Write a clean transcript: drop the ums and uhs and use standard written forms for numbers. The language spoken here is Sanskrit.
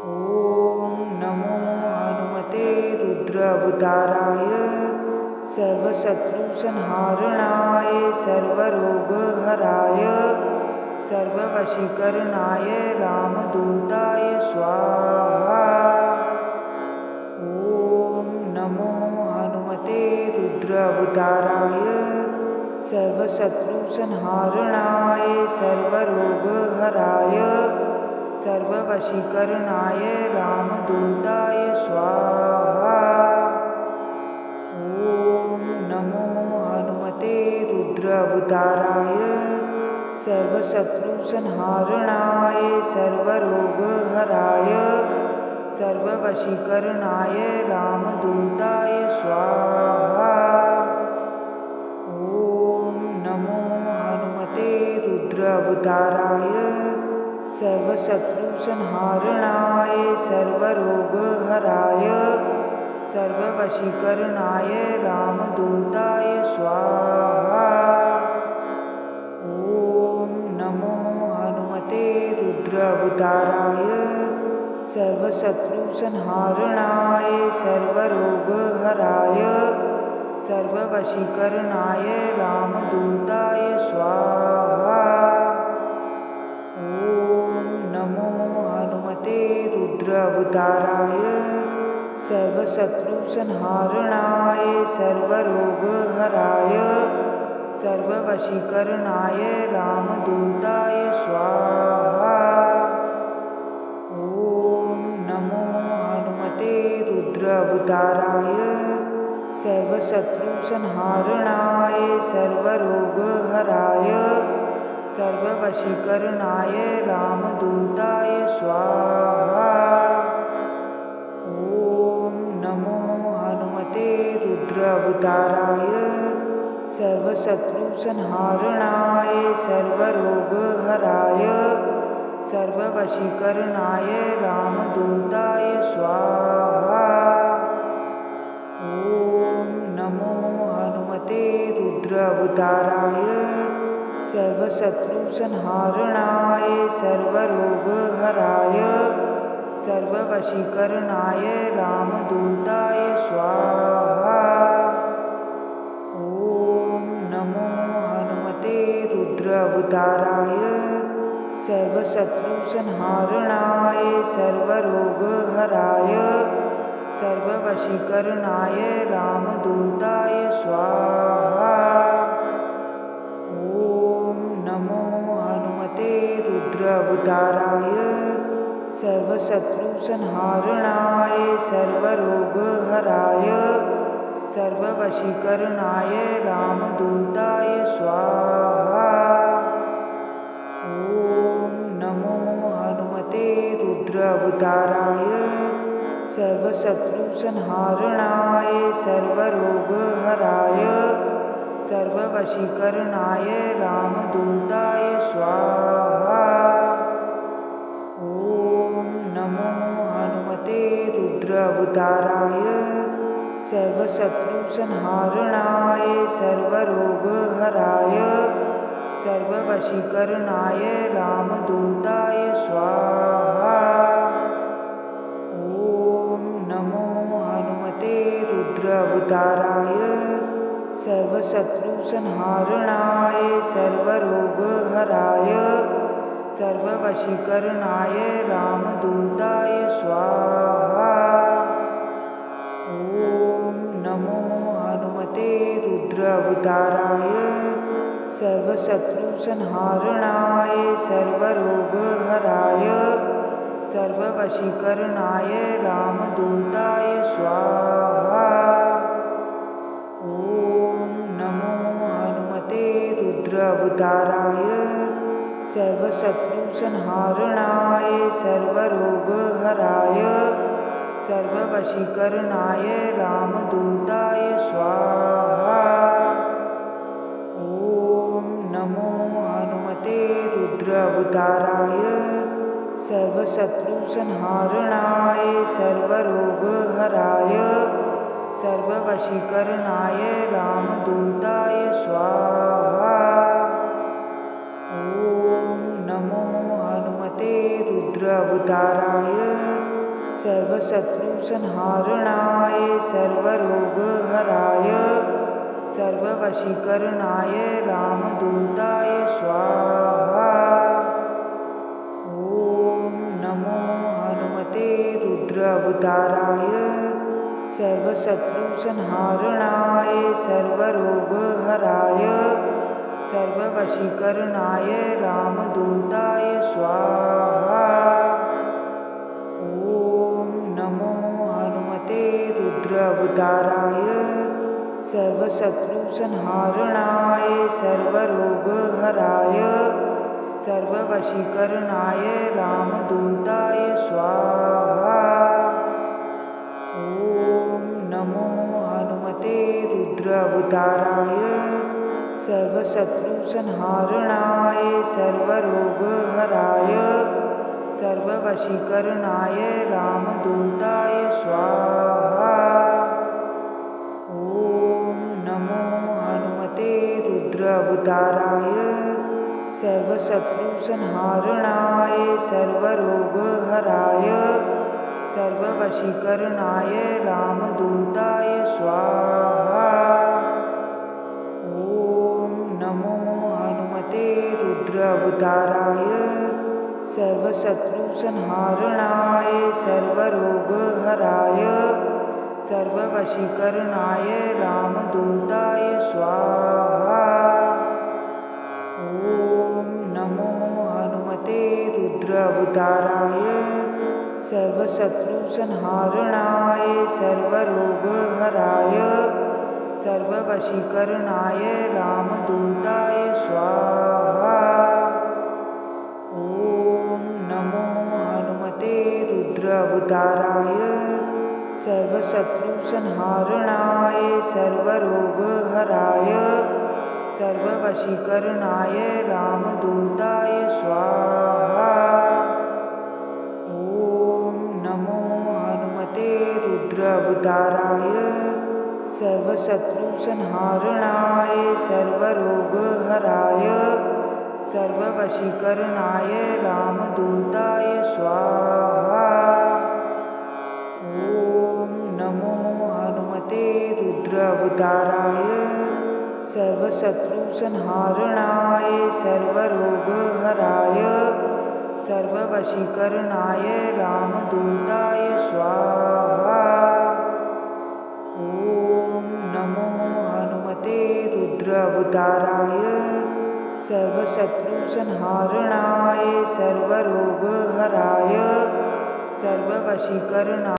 ॐ नमो हनुमते रुद्रावताराय सर्वशत्रुसंहारणाय सर्वरोगहराय सर्ववशीकरणाय रामदूताय स्वाहा। ॐ नमो हनुमते रुद्रावताराय सर्वशत्रुसंहारणाय सर्वरोगहराय सर्ववशीकरणाय रामदूताय स्वाहा। ॐ नमो हनुमते रुद्रावताराय सर्वशत्रुसंहारणाय सर्वरोगहराय सर्ववशीकरणाय रामदूताय स्वाहा। ॐ नमो हनुमते रुद्रावताराय सर्वशत्रुसंहारणाय सर्वरोगहराय सर्ववशीकरणाय रामदूताय स्वाहा। ॐ नमो हनुमते रुद्रावताराय सर्वशत्रुसंहारणाय सर्वरोगहराय सर्ववशीकरणाय रामदूताय स्वाहा। ॐ नमो हनुमते रुद्रावताराय सर्वशत्रुसंहारणाय सर्वरोगहराय सर्ववशीकरणाय रामदूताय स्वाहा। ॐ नमो हनुमते रुद्रावताराय सर्वशत्रुसंहारणाय सर्वरोगहराय सर्ववशीकरणाय रामदूताय स्वाहा। ॐ नमो हनुमते रुद्रावताराय सर्वशत्रुसंहारणाय सर्वरोगहराय सर्ववशीकरणाय रामदूताय स्वाहा। ॐ नमो हनुमते रुद्रावताराय सर्वशत्रुसंहारणाय सर्वरोगहराय सर्ववशीकरणाय रामदूताय स्वाहा। ॐ नमो हनुमते रुद्रावताराय सर्वशत्रुसंहारणाय सर्वरोगहराय सर्ववशीकरणाय रामदूताय स्वाहा। ॐ नमो हनुमते रुद्रावताराय सर्वशत्रुसंहारणाय सर्वरोगहराय सर्ववशीकरणाय रामदूताय स्वाहा। ॐ नमो हनुमते रुद्रावताराय सर्वशत्रुसंहारणाय सर्वरोगहराय सर्ववशीकरणाय रामदूताय स्वाहा। ॐ नमो हनुमते रुद्रावताराय सर्वशत्रुसंहारणाय सर्वरोगहराय सर्ववशीकरणाय रामदूताय स्वाहा। ॐ नमो हनुमते रुद्रावताराय सर्वशत्रुसंहारणाय सर्वरोगहराय सर्ववशीकरणाय रामदूताय स्वाहा। ॐ नमो हनुमते रुद्रावताराय सर्वशत्रुसंहारणाय सर्वरोगहराय सर्ववशीकरणाय रामदूताय स्वाहा। ॐ नमो हनुमते रुद्रावताराय सर्वशत्रुसंहारणाय सर्वरोगहराय सर्ववशीकरणाय रामदूताय स्वाहा। ॐ नमो हनुमते रुद्रावताराय सर्वशत्रुसंहारणाय सर्वरोगहराय सर्ववशीकरणाय रामदूताय स्वाहा। ॐ नमो हनुमते रुद्रावताराय सर्वशत्रुसंहारणाय सर्वरोगहराय सर्ववशीकरणाय रामदूताय स्वाहा। ॐ नमो हनुमते रुद्रावताराय सर्वशत्रुसंहारणाय सर्वरोगहराय सर्ववशीकरणाय रामदूताय स्वाहा। ॐ नमो हनुमते रुद्रावताराय सर्वशत्रुसंहारणाय सर्वरोगहराय सर्ववशीकरणाय रामदूताय स्वाहा। ॐ नमो हनुमते रुद्रावताराय सर्वशत्रुसंहारणाय सर्वरोगहराय सर्ववशीकरणाय रामदूताय स्वाहा। ॐ नमो हनुमते रुद्रावताराय सर्वशत्रुसंहारणाय सर्वरोगहराय सर्ववशीकरणाय रामदूताय स्वाहा। ॐ नमो हनुमते रुद्रावताराय सर्वशत्रुसंहारणाय सर्वरोगहराय सर्ववशीकरणाय रामदूताय स्वाहा। ॐ नमो हनुमते रुद्रावताराय सर्वशत्रुसंहारणाय सर्वरोगहराय सर्ववशीकरणाय रामदूताय स्वाहा। ॐ नमो हनुमते रुद्रावताराय सर्वशत्रुसंहारणाय सर्वरोगहराय सर्ववशीकरणाय रामदूताय स्वाहा। ॐ नमो हनुमते रुद्रावताराय सर्वशत्रुसंहारणाय सर्वरोगहराय सर्ववशीकरणाय रामदूताय स्वाहा। ॐ नमो हनुमते रुद्रावताराय सर्वशत्रुसंहारणाय सर्वरोगहराय सर्ववशीकरणाय रामदूताय स्वाहा। ॐ नमो हनुमते रुद्रावताराय सर्वशत्रुसंहारणाय सर्वरोगहराय सर्ववशीकरणाय